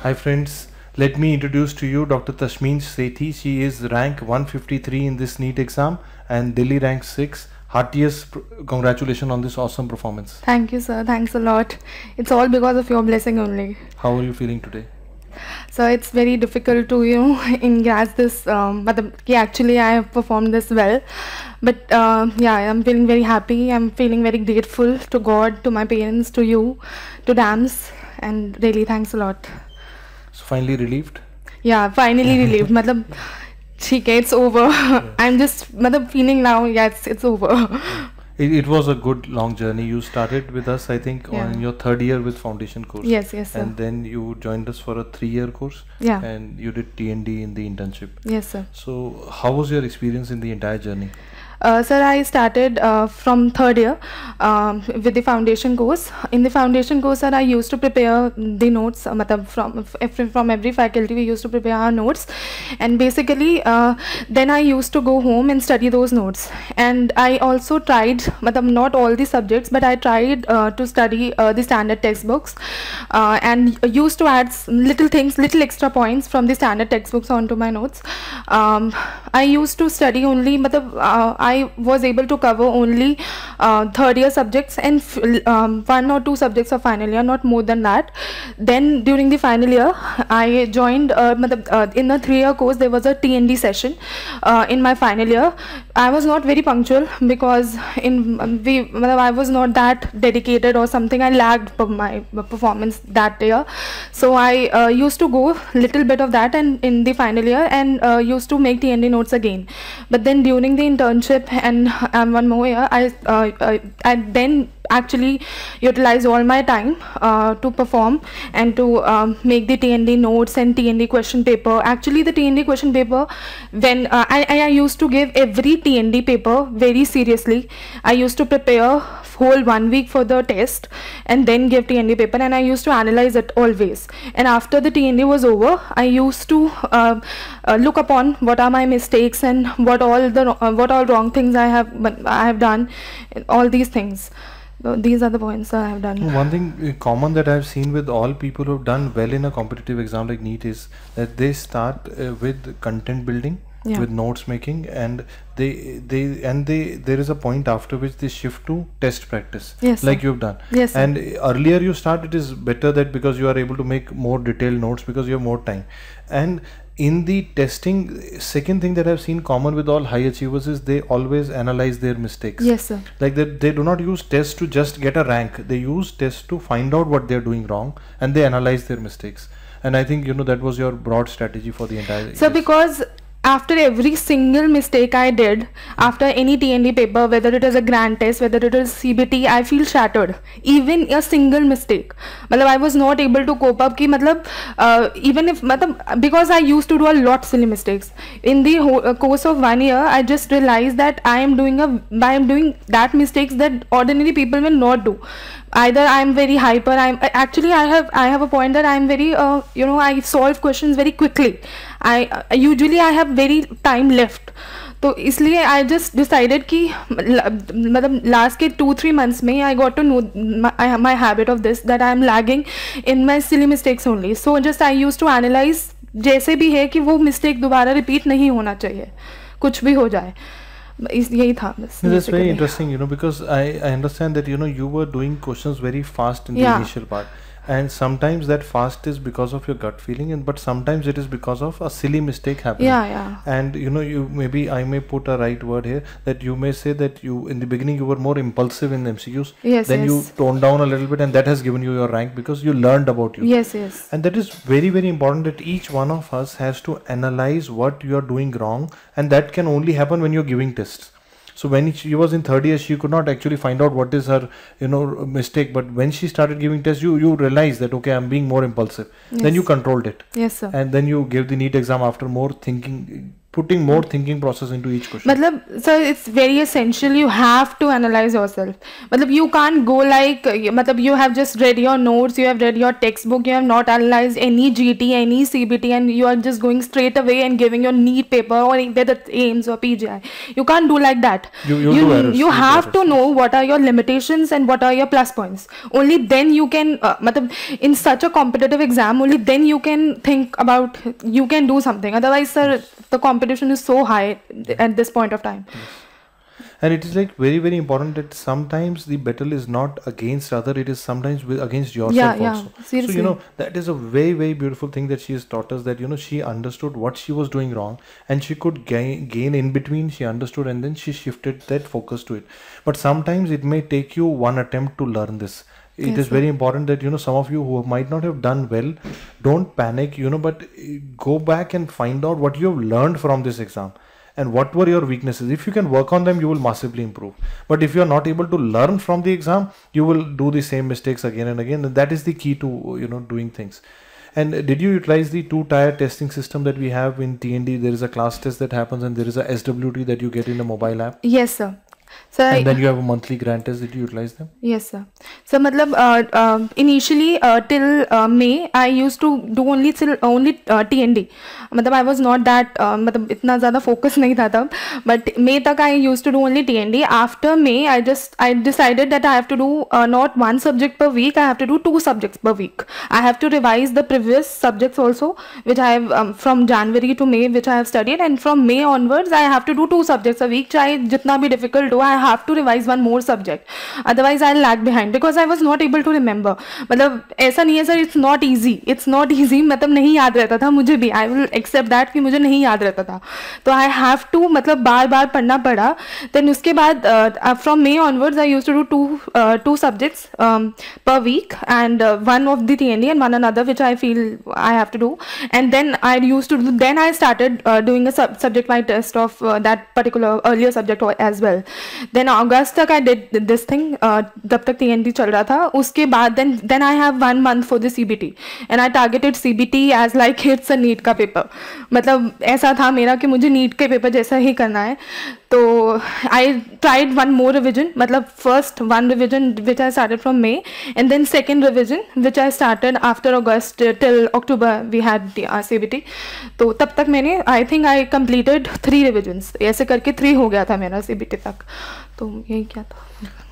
Hi friends, let me introduce to you Dr. Tashmeen Sethi. She is rank 153 in this NEET exam and Delhi rank 6. Heartiest congratulations on this awesome performance. Thank you, sir. Thanks a lot. It's all because of your blessing only. How are you feeling today? So it's very difficult to grasp this. Actually, I have performed this well, but yeah, I'm feeling very happy. I'm feeling very grateful to God, to my parents, to you, to DAMS, and really thanks a lot. So finally relieved? Yeah, finally relieved. It's over. Yeah. I'm just feeling now. Yes, it's over. It was a good long journey. You started with us, I think, on your third year with foundation course. Yes, sir. And then you joined us for a 3-year course. Yeah. And you did T&D in the internship. Yes, sir. So how was your experience in the entire journey? Sir, I started from third year with the foundation course. In the foundation course, sir, I used to prepare the notes. From every faculty, we used to prepare our notes, and basically, then I used to go home and study those notes. And I also tried, not all the subjects, but I tried to study the standard textbooks, and used to add little extra points from the standard textbooks onto my notes. I used to study only, I was able to cover only third year subjects and 1 or 2 subjects of final year, not more than that. Then during the final year, I joined in the 3-year course. There was a T&D session in my final year. I was not very punctual because I was not that dedicated or something. I lagged for my performance that year, so I used to go little bit of that and in the final year, and used to make T&D notes again. But then during the internship and 1 more year, I then actually utilized all my time to perform and to make the T&D notes and T&D question paper. Actually, the T&D question paper, when I used to give every T&D paper very seriously. I used to prepare whole 1 week for the test and then give T&D paper, and I used to analyze it always. And after the T&D was over, I used to look upon what are my mistakes and what all wrong things I have done, all these things. So these are the points I have done. One thing common that I have seen with all people who have done well in a competitive exam like NEET is that they start with content building, with notes making, and there is a point after which they shift to test practice, like you've done. Yes, sir. And earlier you start, it is better that because you are able to make more detailed notes because you have more time. And in the testing, second thing that I've seen common with all high achievers is they always analyze their mistakes. Yes, sir. Like that, they do not use tests to just get a rank. They use tests to find out what they're doing wrong, and they analyze their mistakes. And I think that was your broad strategy for the entire. So because after every single mistake I did, after any T&D paper, whether it is a grand test, whether it is CBT, I feel shattered. Even a single mistake, I was not able to cope up. Even if because I used to do a lot silly mistakes in the course of 1 year, I just realized that I am doing that mistakes that ordinary people will not do. Either I am very hyper. I have a point that I am very I solve questions very quickly. I usually have very time left. So इसलिए I just decided कि last के 2-3 months में I got to know my habit of this, that I am lagging in my silly mistakes only. So just I used to analyze जैसे भी है कि वो mistake दोबारा repeat नहीं होना चाहिए, कुछ भी हो जाए. यही था बस. That's very interesting, because I understand that you were doing questions very fast in the initial part, and sometimes that fast is because of your gut feeling, but sometimes it is because of a silly mistake happening. And I may put a right word here, that you may say that in the beginning you were more impulsive in MCQs. Then you toned down a little bit, and that has given you your rank because you learned about you. Yes. And that is very, very important, that each one of us has to analyze what you are doing wrong, and that can only happen when you're giving tests. So when she was in third year, she could not actually find out what is her mistake, but when she started giving tests, you realized that okay, I'm being more impulsive. Then you controlled it. Yes, sir. And then you gave the NEET exam after more thinking, putting more thinking process into each question. मतलब sir, it's very essential. You have to analyze yourself. मतलब you can't go like मतलब you have just read your notes, you have read your textbook, you have not analyzed any GT, any CBT, and you are just going straight away and giving your NEET paper or whether it's AIMS or PGI. You can't do like that. You have to know what are your limitations and what are your plus points. Only then you can मतलब in such a competitive exam, only then you can think about you can do something. Otherwise, sir, the competition is so high at this point of time. And it is like very, very important that sometimes the battle is not against other, it is sometimes against yourself also. Seriously. So, you know, that is a very, very beautiful thing that she has taught us, that, you know, she understood what she was doing wrong and she could gain in between. She understood and then she shifted that focus to it. But sometimes it may take you one attempt to learn this. It is very important that, you know, some of you who might not have done well, don't panic, you know, but go back and find out what you have learned from this exam and what were your weaknesses. If you can work on them, you will massively improve. But if you are not able to learn from the exam, you will do the same mistakes again and again. And that is the key to, you know, doing things. And did you utilize the 2-tier testing system that we have in TND? There is a class test that happens and there is a SWT that you get in a mobile app. Yes, sir. So and then you have a monthly grant test. Did you utilize them? Yes, sir. So मतलब initially till May I used to do only TND. मतलब I was not that मतलब इतना ज़्यादा focus नहीं था तब. But May तक I used to do only TND. After May I decided that I have to do not one subject per week. I have to do 2 subjects per week. I have to revise the previous subjects also, which I have from January to May, which I have studied, and from May onwards I have to do 2 subjects a week. चाहे जितना भी difficult हो, I have to revise one more subject. Otherwise I'll lag behind because I was not able to remember. मतलब ऐसा नहीं है sir, it's not easy. It's not easy. मतलब नहीं याद रहता था मुझे भी. I will accept that कि मुझे नहीं याद रहता था. तो I have to मतलब बार-बार पढ़ना पड़ा. Then उसके बाद from May onwards I used to do two subjects per week, and one of the TND and one another which I feel I have to do. And then I started doing a subject-wide test of that particular earlier subject as well. Then August तक I did this thing. जब तक TND चल रहा था, उसके बाद then I have 1 month for the CBT, and I targeted CBT as like it's a NEET का paper. मतलब ऐसा था मेरा कि मुझे NEET के पेपर जैसा ही करना है. तो I tried one more revision. मतलब first one revision which I started from May, and then second revision which I started after August till October we had the CBT. तो तब तक मैंने I think I completed 3 revisions. ऐसे करके 3 हो गया था मेरा CBT तक. तो यही क्या था.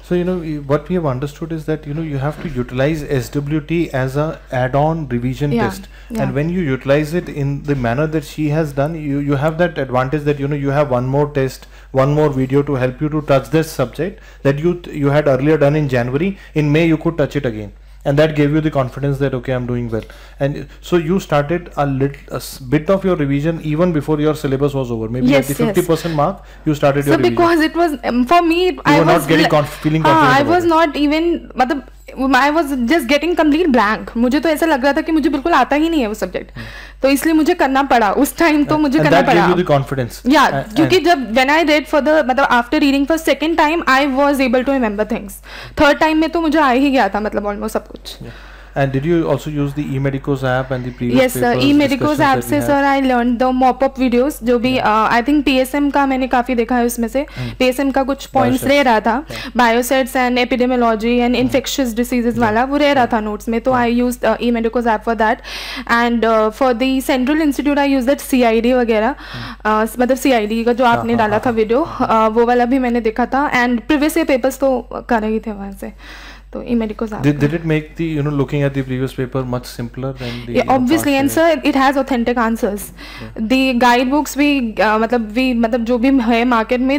So, you know, what we have understood is that, you know, you have to utilize SWT as a add-on revision test. Yeah. And when you utilize it in the manner that she has done, you have that advantage that, you know, you have one more test, one more video to help you to touch this subject that you had earlier done in January. In May, you could touch it again. And that gave you the confidence that, okay, I'm doing well. And so you started a bit of your revision even before your syllabus was over. Maybe at the 50% mark, you started your revision. So because it was, for me, I was not getting feeling confident. I was not even, I was just getting complete blank. मुझे तो ऐसा लग रहा था कि मुझे बिल्कुल आता ही नहीं है वो सब्जेक्ट. तो इसलिए मुझे करना पड़ा उस टाइम. तो मुझे करना पड़ा. And that gave you the confidence. Yeah, क्योंकि जब when I read for the मतलब after reading for second time I was able to remember things. Third time में तो मुझे आ ही गया था मतलब almost सब कुछ. And did you also use the eMedicos app and the previous yes sir, eMedicos app से sir I learned the mop-up videos जो भी I think PSM का मैंने काफ़ी देखा है उसमें से. PSM का कुछ points रह रहा था. Biosets and epidemiology and infectious diseases वाला वो रह रहा था notes में. तो I used eMedicos app for that. And for the Central Institute I used that CID वगैरह. मतलब CID का जो आपने डाला था video वो वाला भी मैंने देखा था. And previous year papers तो कर रही थे वहाँ से. So eMedicos app. Did it make the, you know, looking at the previous paper much simpler than the? Yeah, obviously, and sir, it has authentic answers. Yeah. The guidebooks मतलब जो भी है market में,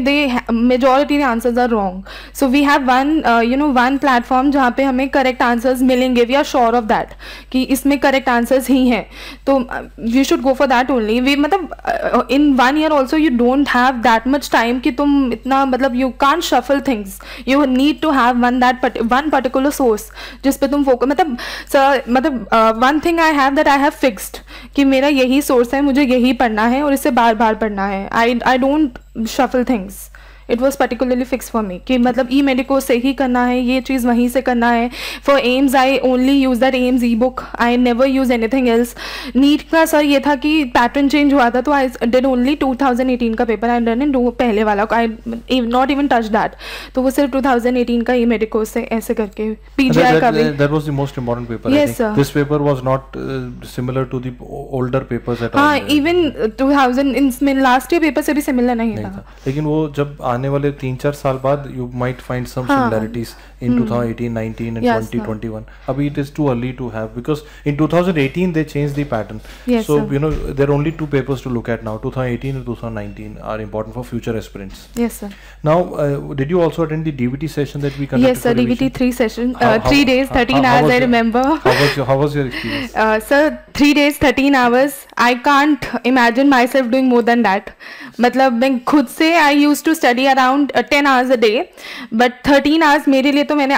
majority answers are wrong. So we have one platform जहाँ पे हमें correct answers मिलेंगे. We are sure of that कि इसमें correct answers ही हैं. तो you should go for that only. मतलब in 1 year also you don't have that much time कि तुम इतना मतलब you can't shuffle things. You need to have one particular source जिस पे तुम फोकस मतलब one thing I have that I have fixed कि मेरा यही source है, मुझे यही पढ़ना है और इसे बार बार पढ़ना है. I don't shuffle things. It was particularly fix for me कि मतलब ई मेडिको से ही करना है, ये चीज़ वहीं से करना है. For AIIMS I only use that AIIMS e book, I never use anything else. NEET का सर ये था कि पैटर्न चेंज हुआ था, तो आई डिड ओनली 2018 का पेपर. आई डन इन पहले वाला, आई नॉट इवन टच दैट. तो वो सिर्फ 2018 का ई मेडिको से ऐसे करके पीजीआई का भी. That was the most important paper. Yes, I think. sir. This paper was not similar to the older papers at all. हाँ, even 2000 in last year paper से भी similar नहीं था. लेकिन वो जब आने वाले 3-4 साल बाद you might find some similarities in 2018, 19 and 2021. अभी it is too early to have, because in 2018 they changed the pattern. Yes, so sir. you know there are only 2 papers to look at now. 2018 and 2019 are important for future aspirants. Yes, sir. Now did you also attend the DVT session that we conducted? Yes, sir. DVT 3 session, 3 days, 13 hours. I remember. How was your experience? Sir, 3 days, 13 hours. I can't imagine myself doing more than that. मतलब मैं खुद से I used to study around 10 hours a day, but 13 hours मेरे लिए तो मैंने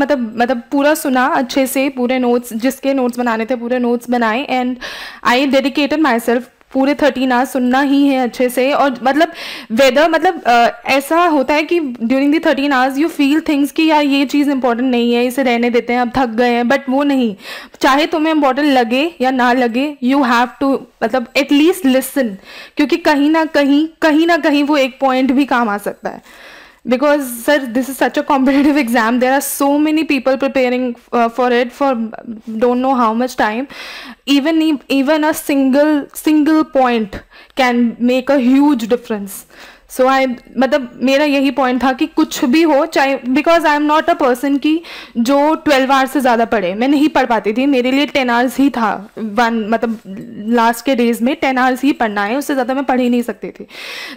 मतलब पूरा सुना अच्छे से, पूरे नोट्स जिसके नोट्स बनाने थे पूरे नोट्स बनाए, and I dedicated my self. पूरे 13 आवर्स सुनना ही है अच्छे से. और मतलब वेदर मतलब ऐसा होता है कि during the 13 hours you feel things कि यार ये चीज़ इंपॉर्टेंट नहीं है, इसे रहने देते हैं, अब थक गए हैं. बट वो नहीं, चाहे तुम्हें इंपॉर्टेंट लगे या ना लगे, यू हैव टू मतलब एटलीस्ट लिसन, क्योंकि कहीं ना कहीं वो एक पॉइंट भी काम आ सकता है. Because sir, this is such a competitive exam. There are so many people preparing for it for don't know how much time. Even a single point can make a huge difference. So I मतलब मेरा यही point था कि कुछ भी हो चाहे, because I am not a person की जो 12 आवर्स से ज़्यादा पढ़े. मैं नहीं पढ़ पाती थी, मेरे लिए 10 आवर्स ही था. मतलब लास्ट के डेज में 10 आवर्स ही पढ़ना है, उससे ज़्यादा मैं पढ़ ही नहीं सकती थी.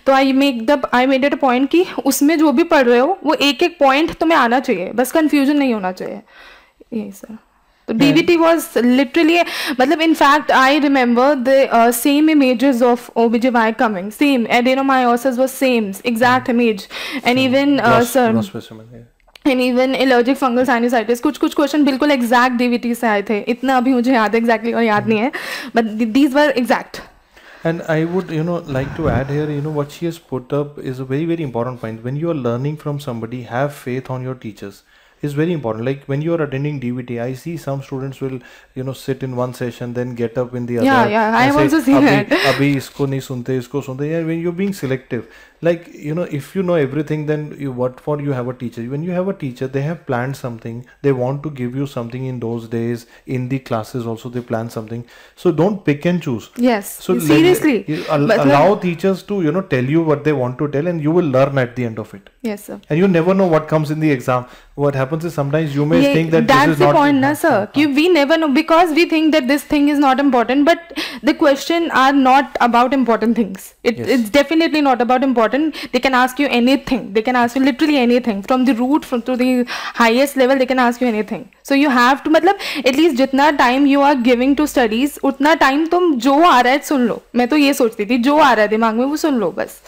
तो I made it a point कि उसमें जो भी पढ़ रहे हो वो एक पॉइंट तुम्हें आना चाहिए, बस कन्फ्यूजन नहीं होना चाहिए. यही sir. So DVT was literally, मतलब in fact I remember the same images of OBGY coming, same adenomyosis was same exact image, and even and even allergic fungal sinusitis, कुछ क्वेश्चन बिल्कुल exact DVT से आए थे. इतना अभी मुझे याद है exactly और याद नहीं है, but these were exact. And I would like to add here, what she has put up is a very, very important point. When you are learning from somebody, have faith on your teachers. Is very important. Like when you are attending DVT, I see some students will sit in one session, then get up in the other. Yeah, I have also seen that. Abhi isko nahi sunte, isko sunte. Yeah, when you're being selective, like if you know everything, then what for you have a teacher? When you have a teacher, they have planned something. They want to give you something in those days. In the classes also they plan something. So don't pick and choose. Yes. So seriously, allow teachers to tell you what they want to tell, and you will learn at the end of it. Yes, sir. And you never know what comes in the exam. What happens is sometimes you may think that this is not. That's the point, na sir. We never know, because we think that this thing is not important, but the question are not about important things. It's definitely not about important. They can ask you anything. They can ask you literally anything, from the root to the highest level. They can ask you anything. So you have to मतलब at least जितना time you are giving to studies, उतना time तुम जो आ रहा है सुन लो. मैं तो ये सोचती थी, जो आ रहा है दिमाग में वो सुन लो बस.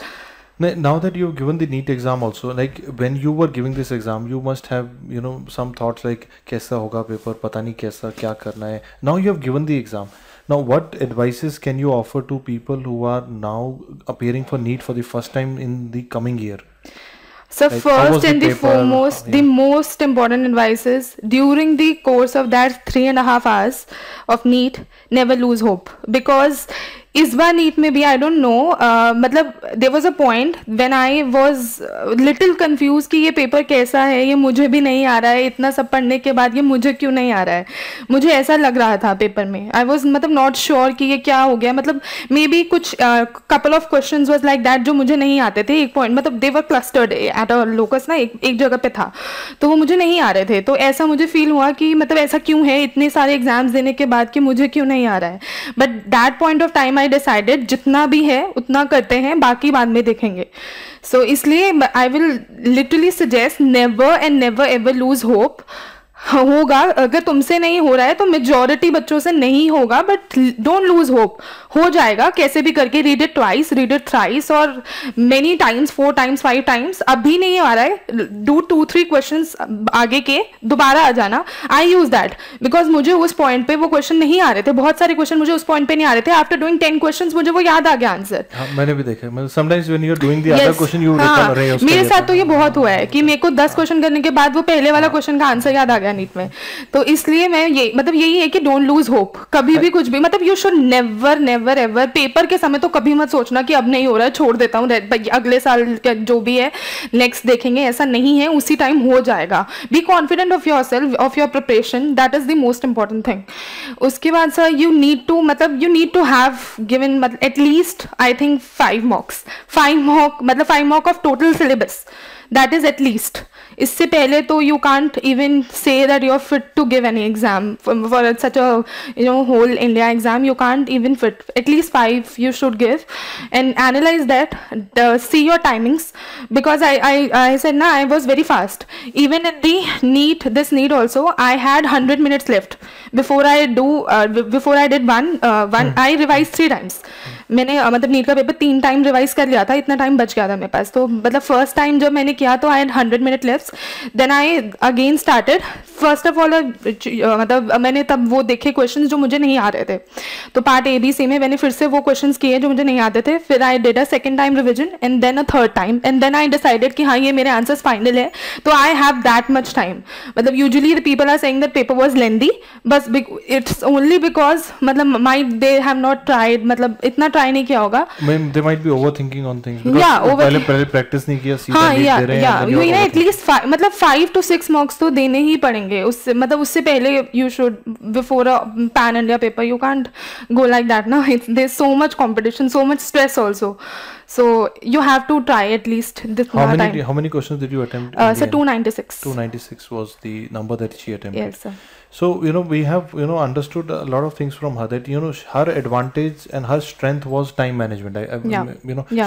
Now that you've given the NEET exam also, like when you were giving this exam, you must have some thoughts like कैसा होगा पेपर, पता नहीं कैसा क्या करना है. Now you have given the exam. Now what advices can you offer to people who are now appearing for NEET for the first time in the coming year? So like, first and the foremost, the most important advice is during the course of that 3.5 hours of NEET, never lose hope, because इस बार NEET में भी I don't know मतलब there was a point when I was little confuse कि ये paper कैसा है, ये मुझे भी नहीं आ रहा है, इतना सब पढ़ने के बाद ये मुझे क्यों नहीं आ रहा है. मुझे ऐसा लग रहा था पेपर में, आई वाज मतलब नॉट श्योर कि ये क्या हो गया. मतलब मे बी कुछ couple of questions was like that जो मुझे नहीं आते थे. एक पॉइंट मतलब दे वर क्लस्टर्ड एट अ लोकस ना, एक जगह पे था, तो वो मुझे नहीं आ रहे थे. तो ऐसा मुझे फील हुआ कि मतलब ऐसा क्यों है इतने सारे एग्जाम्स देने के बाद कि मुझे क्यों नहीं आ रहा है. But that point of time decided जितना भी है उतना करते हैं, बाकी बाद में देखेंगे. सो इसलिए I will literally suggest never and never ever lose hope. होगा, अगर तुमसे नहीं हो रहा है तो मेजॉरिटी बच्चों से नहीं होगा, बट डोंट लूज होप, हो जाएगा कैसे भी करके. Read it twice, read it thrice और मेनी टाइम्स, 4 टाइम्स 5 टाइम्स. अभी नहीं आ रहा है, डू 2-3 क्वेश्चंस आगे के, दोबारा आ जाना. आई यूज दैट बिकॉज मुझे उस पॉइंट पे वो क्वेश्चन नहीं आ रहे थे, बहुत सारे क्वेश्चन मुझे उस पॉइंट पे नहीं आ रहे थे. आफ्टर डूइंग 10 क्वेश्चंस मुझे वो याद आ गया आंसर. मैंने भी देखा, मतलब sometimes when you are doing the other question you recall रहे हो. मेरे साथ तो ये बहुत हुआ है कि मेरे को 10 क्वेश्चन करने के बाद वो पहले वाला क्वेश्चन का आंसर याद आ गया नीट में. तो इसलिए मैं ये मतलब यही है कि डोंट लूज होप, कभी भी कुछ भी, मतलब you should never never ever, paper के समय तो कभी मत सोचना कि अब नहीं हो रहा है छोड़ देता हूँ, अगले साल जो भी है नेक्स्ट देखेंगे, ऐसा नहीं है, उसी टाइम हो जाएगा. Be confident of yourself, of your preparation, that is the most important thing. उसके बाद sir you need to have given at least I think 5 mocks, 5 mock of total syllabus, that is at least. इससे पहले तो you can't even say that you are fit to give any exam for such a whole India exam. You can't even fit, at least 5 you should give and analyze that, see your timings, because I said I was very fast. Even in the this NEET also, I had 100 minutes left before I did one I revised 3 times. मैंने मतलब NEET का paper 3 time revise कर लिया था, इतना time बच गया था मेरे पास. तो मतलब फर्स्ट टाइम जब मैंने किया तो I had 100 minute left. Then I again started. First of all मतलब मैंने तब वो देखे क्वेश्चंस जो मुझे नहीं आ रहे थे, तो पार्ट ABC में मैंने फिर से वो क्वेश्चंस किए जो मुझे नहीं आते थे. फिर I did a second time revision and then a third time, and then I decided कि हाँ ये मेरे आंसर्स फाइनल है, तो I have that much time. मतलब usually the people are saying that paper was lengthy, बस it's only because मतलब might they have not tried, मतलब इतना ट्राई नहीं किया होगा. They might be overthinking on things because पहले प्रैक्टिस नहीं किया, सीधा लीड दे रहे हैं. यू ना एटलीस्ट मतलब 5 to 6 मार्क्स तो देने ही पड़ेंगे. उससे मतलब उससे पहले you should, before a pan India paper you can't go like that ना. There is so much competition, so much stress also, so you have to try at least this time. How many questions did you attempt? So 296. 296 was the number that she attempted. Yes sir. So we have understood a lot of things from her, that her advantage and her strength was time management.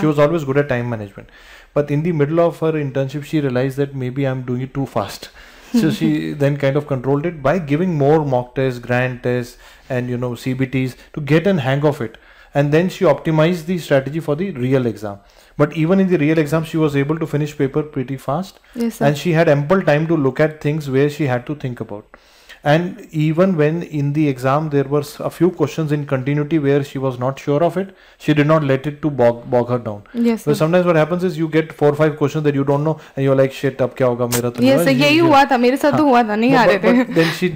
She was always good at time management, but in the middle of her internship she realized that maybe I'm doing it too fast. So she then kind of controlled it by giving more mock tests, grand tests, and CBTs to get an hang of it, and then she optimized the strategy for the real exam. But even in the real exam she was able to finish paper pretty fast. Yes, sir. And she had ample time to look at things where she had to think about. And even when in the exam there were a few questions in continuity where she was not sure of it, she did not let it to bog her down. Yes, so sometimes what happens is you get 4-5 questions that you don't know and you're like shit ab kya hoga mera to. Yes, यही हुआ था मेरे साथ, तो हुआ था, नहीं आ रहे थे. But then she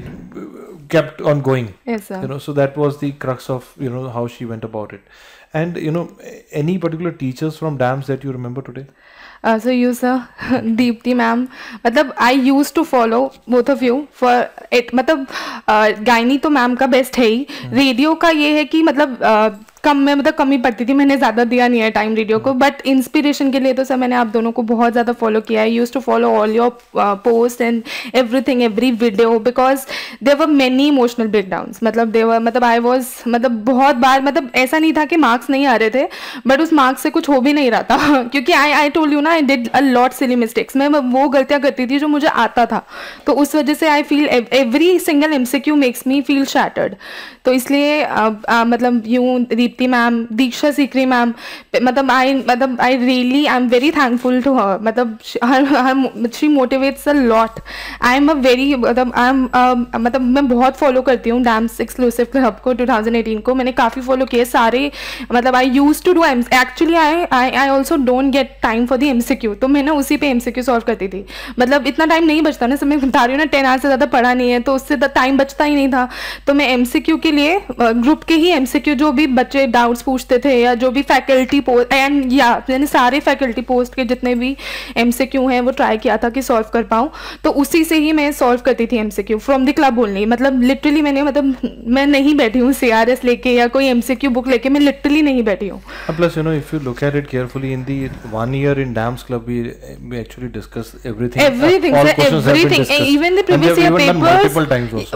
kept on going. Yes sir. So that was the crux of how she went about it. And any particular teachers from DAMS that you remember today? So you sir, Deepti ma'am, मतलब I used to follow both of you for it. मतलब gynae तो ma'am का best है ही. Radio का ये है कि मतलब कम में मतलब कम ही पढ़ती थी, मैंने ज़्यादा दिया नहीं है टाइम रेडियो को, बट इंस्पिरेशन के लिए तो सर मैंने आप दोनों को बहुत ज़्यादा फॉलो किया है. Used to follow all your post and everything, every video, because there were many emotional breakdowns. मतलब आई वॉज मतलब बहुत बार मतलब ऐसा नहीं था कि मार्क्स नहीं आ रहे थे, बट उस मार्क्स से कुछ हो भी नहीं रहा था क्योंकि आई टोल्ड यू ना, आई did a lot silly mistakes. मैं वो गलतियाँ करती थी जो मुझे आता था, तो उस वजह से I feel every single MCQ makes me feel shattered. तो इसलिए मतलब यूँ दीप्ति मैम, दीक्षा सीकरी मैम, मतलब I really I am very thankful to her. मतलब she motivates a lot. I am a very मतलब मैं बहुत फॉलो करती हूँ डैम्स एक्सक्लूसिव क्लब को. 2018 को मैंने काफ़ी फॉलो किए सारे. मतलब I use to do actually I also don't get time for the MCQ, तो मैं ना उसी पे MCQ सॉल्व करती थी. मतलब इतना टाइम नहीं बचता ना, समय बता रही हूँ ना, 10 आवर्स से ज़्यादा पढ़ा नहीं है, तो उससे टाइम बचता ही नहीं था. तो मैं MCQ के लिए ग्रुप के ही MCQ जो भी बच्चे डाउट्स पूछते थे या जो भी फैकल्टी पोस्ट एंड मैंने सारे फैकल्टी पोस्ट के जितने भी MCQ हैं वो ट्राई किया था कि सॉल्व कर पाऊँ. तो उसी से ही मैं सॉल्व करती थी MCQ from the club only. मतलब लिटरली मैं नहीं बैठी हूँ CRS लेके या कोई MCQ बुक लेके, मैं लिटरली नहीं बैठी हूँ. Plus if you look at it carefully, in the 1 year in DAMS club we actually discuss everything. Even the previous year papers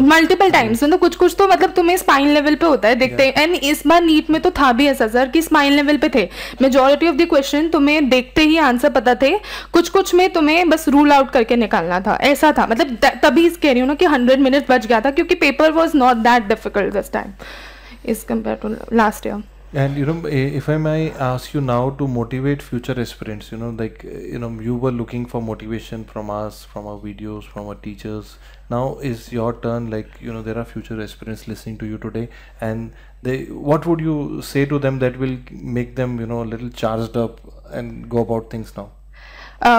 multiple times. मतलब कुछ तो मतलब तुम्हें स्पाइन लेवल पे होता है देखते हैं. एंड इस बार नीट में में तो था भी ऐसा सर कि स्माइल लेवल पे थे, मेजॉरिटी ऑफ द क्वेश्चन तुम्हें देखते ही आंसर पता थे, कुछ में तुम्हें बस रूल आउट करके निकालना था, ऐसा था। मतलब तभी कह रही हूँ ना कि 100 मिनट बच गया था, क्योंकि paper was not that difficult this time is compare to last year. And if I may ask you now to motivate future aspirants, like you were looking for motivation from us, from our videos, from our teachers. Now is your turn. Like there are future aspirants listening to you today, and what would you say to them that will make them a little charged up and go about things now?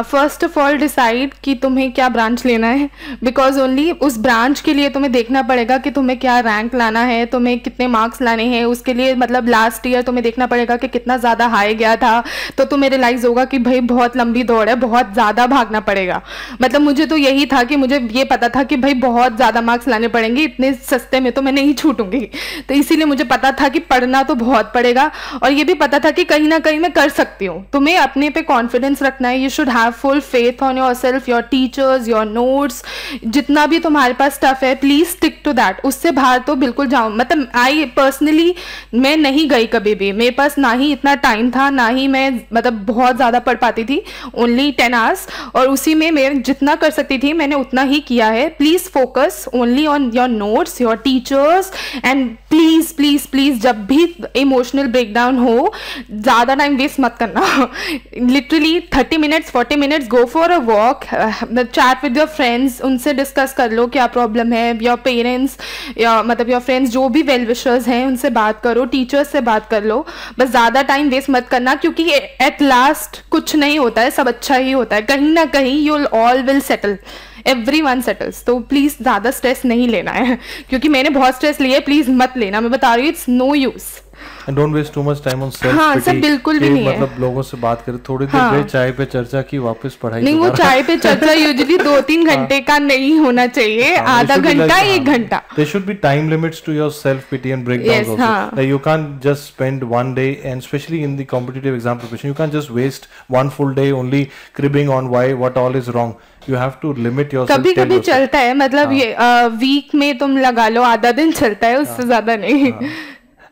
First of all decide कि तुम्हें क्या branch लेना है, because only उस branch के लिए तुम्हें देखना पड़ेगा कि तुम्हें क्या रैंक लाना है, तुम्हें कितने मार्क्स लाने हैं। उसके लिए मतलब लास्ट ईयर तुम्हें देखना पड़ेगा कि कितना ज़्यादा हाई गया था, तो तुम्हें रियलाइज़ होगा कि भाई बहुत लंबी दौड़ है, बहुत ज़्यादा भागना पड़ेगा। मतलब मुझे तो यही था कि मुझे ये पता था कि भाई बहुत ज़्यादा मार्क्स लाने पड़ेंगे, इतने सस्ते में तो मैं नहीं छूटूंगी। तो इसीलिए मुझे पता था कि पढ़ना तो बहुत पड़ेगा, और ये भी पता था कि कहीं ना कहीं मैं कर सकती हूँ। तुम्हें अपने पे कॉन्फिडेंस रखना है, you should have full faith on yourself, your teachers, your notes, जितना भी तुम्हारे पास स्टफ है प्लीज स्टिक टू दैट। उससे बाहर तो बिल्कुल जाओ। मतलब आई पर्सनली मैं नहीं गई कभी भी, मेरे पास ना ही इतना टाइम था, ना ही मैं मतलब बहुत ज़्यादा पढ़ पाती थी, ओनली 10 आवर्स, और उसी में मैं जितना कर सकती थी मैंने उतना ही किया है। Please focus only on your notes, your teachers, and please please please जब भी इमोशनल ब्रेकडाउन हो ज़्यादा टाइम वेस्ट मत करना। Literally 30 minutes 40 minutes go for a walk, chat with your friends, उनसे डिस्कस कर लो क्या प्रॉब्लम है, योर पेरेंट्स या मतलब योर फ्रेंड्स जो भी वेल विशर्स हैं उनसे बात करो, टीचर्स से बात कर लो। बस ज़्यादा टाइम वेस्ट मत करना, क्योंकि एट लास्ट कुछ नहीं होता है, सब अच्छा ही होता है। कहीं ना कहीं you all will settle, everyone settles. तो प्लीज़ ज़्यादा स्ट्रेस नहीं लेना है, क्योंकि मैंने बहुत स्ट्रेस लिया है, प्लीज़ मत लेना, मैं बता रही हूँ, it's no use. And don't waste too much time on self pity. हाँ, सब बिल्कुल भी नहीं है। मतलब लोगों से बात करें, थोड़ी देर गए चाय पे चर्चा की, वापस पढ़ाई नहीं, वो चाय पे चर्चा यूजुअली 2-3 घंटे का नहीं होना चाहिए, आधा घंटा 1 घंटा। There should be time limits to your self pity and breakdowns also. Like you can't just spend one day, and especially in the competitive exam preparation, you can't just waste one full day only cribbing on what all is wrong. You have to limit yourself. कभी कभी चलता है, मतलब ये week में तुम लगा लो आधा दिन चलता है, उससे ज्यादा नहीं।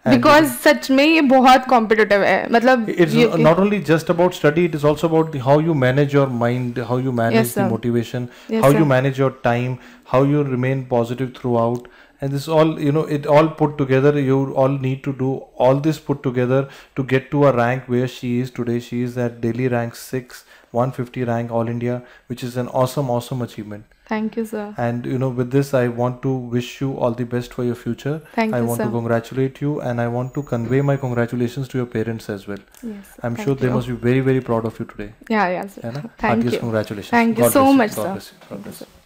बिकॉज सच में ये बहुत कॉम्पिटिटिव है। मतलब it's not only just about study, it is also about how you manage your mind, how you manage the motivation, how you manage your time, how you remain positive throughout. And this all, it all put together, you all need to do all this put together to get to a rank where she is today. She is at Delhi rank 6, 150 rank all India, which is an awesome achievement. Thank you, sir. And with this I want to wish you all the best for your future. Thank you, I want sir. to congratulate you, and I want to convey my congratulations to your parents as well. Yes, I'm sure they must be very proud of you today. Yeah, sir. Thank you. Heartiest congratulations. Thank you so much, sir. God bless you.